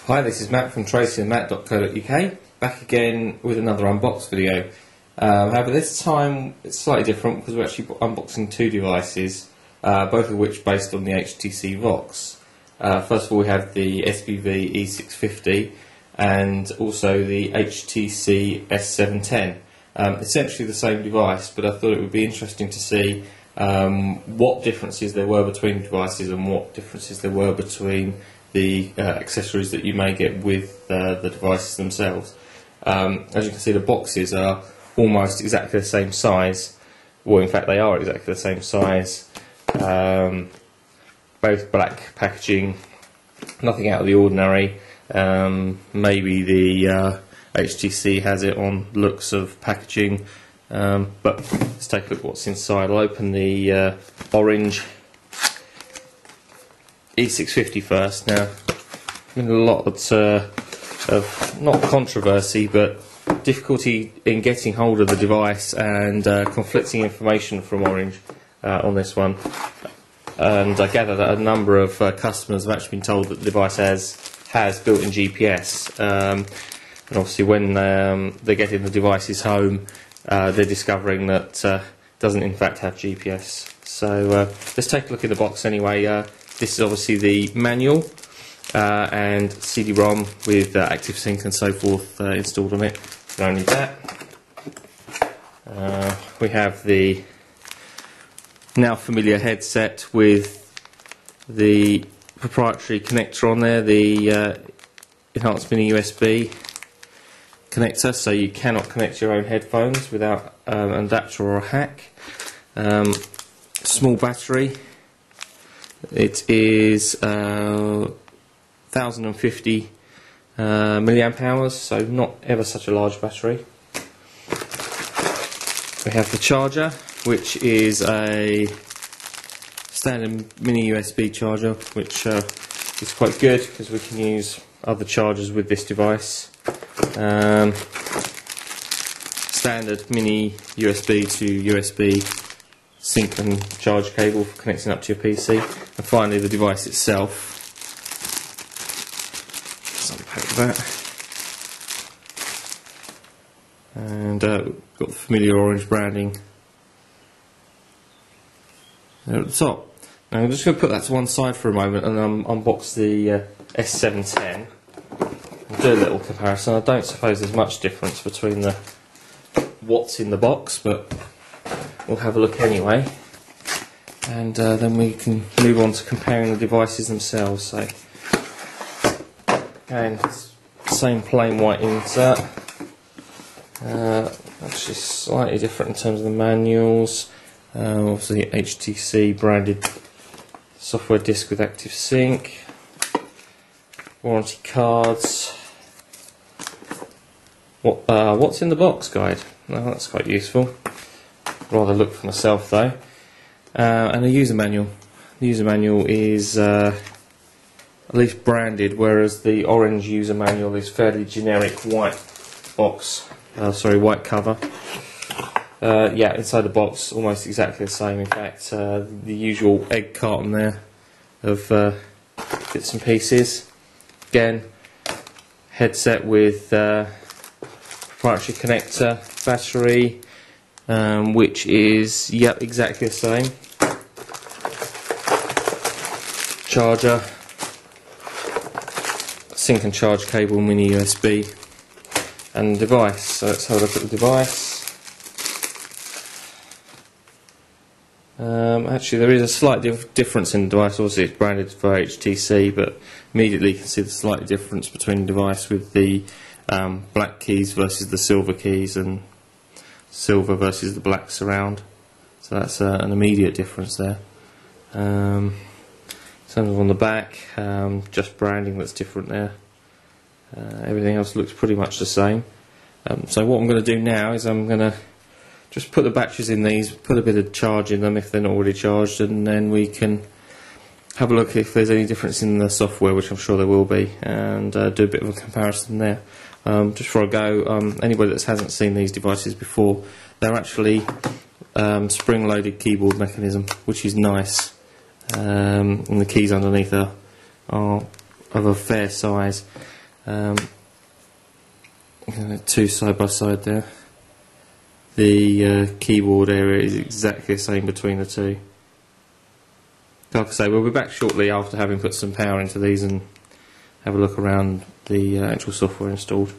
Hi, this is Matt from tracyandmatt.co.uk, back again with another unbox video. However, this time it's slightly different because we're actually unboxing two devices, both of which based on the HTC Vox. First of all, we have the SBV E650 and also the HTC S710. Essentially the same device, but I thought it would be interesting to see what differences there were between devices and what differences there were between the accessories that you may get with the devices themselves. As you can see, the boxes are almost exactly the same size. Well, in fact, they are exactly the same size. Both black packaging, nothing out of the ordinary. Maybe the HTC has it on looks of packaging, but let's take a look at what's inside. I'll open the orange E650 first. Now, a lot of not controversy, but difficulty in getting hold of the device and conflicting information from Orange on this one. And I gather that a number of customers have actually been told that the device has built-in GPS. And obviously, when they're getting the devices home, they're discovering that it doesn't in fact have GPS. So let's take a look in the box anyway. This is obviously the manual and CD-ROM with ActiveSync and so forth installed on it. We don't need that. We have the now familiar headset with the proprietary connector on there, the enhanced mini USB connector, so you cannot connect your own headphones without an adapter or a hack. Small battery. It is 1050 milliamp hours, so not ever such a large battery. We have the charger, which is a standard mini USB charger, which is quite good because we can use other chargers with this device. Standard mini USB to USB sync and charge cable for connecting up to your PC. And finally, the device itself. Let's unpack that. And got the familiar orange branding there at the top. Now I'm just going to put that to one side for a moment and unbox the S710 and do a little comparison. I don't suppose there's much difference between what's in the box, but we'll have a look anyway, and then we can move on to comparing the devices themselves. So, again, same plain white insert. Actually, slightly different in terms of the manuals. Obviously, HTC branded software disc with ActiveSync, warranty cards. What's in the box guide? Well, that's quite useful. Rather look for myself though. And a user manual. The user manual is at least branded, whereas the orange user manual is fairly generic white box. White cover. Yeah, inside the box, almost exactly the same. In fact, the usual egg carton there of bits and pieces. Again, headset with proprietary connector, battery. Which is, yep, exactly the same. Charger, sync and charge cable, mini USB, and device. So let's have a look at the device. Actually, there is a slight difference in the device. Obviously, it's branded for HTC, but immediately you can see the slight difference between the device with the black keys versus the silver keys, and silver versus the black surround. So that's an immediate difference there. In terms of on the back, just branding that's different there. Everything else looks pretty much the same. So what I'm going to do now is I'm going to just put the batteries in these, put a bit of charge in them if they're not already charged, and then we can have a look if there's any difference in the software, which I'm sure there will be, and do a bit of a comparison there. Just before I go, anybody that hasn't seen these devices before, they're actually spring-loaded keyboard mechanism, which is nice, and the keys underneath are of a fair size. Two side by side there. The keyboard area is exactly the same between the two. Like I say, we'll be back shortly after having put some power into these and have a look around the actual software installed.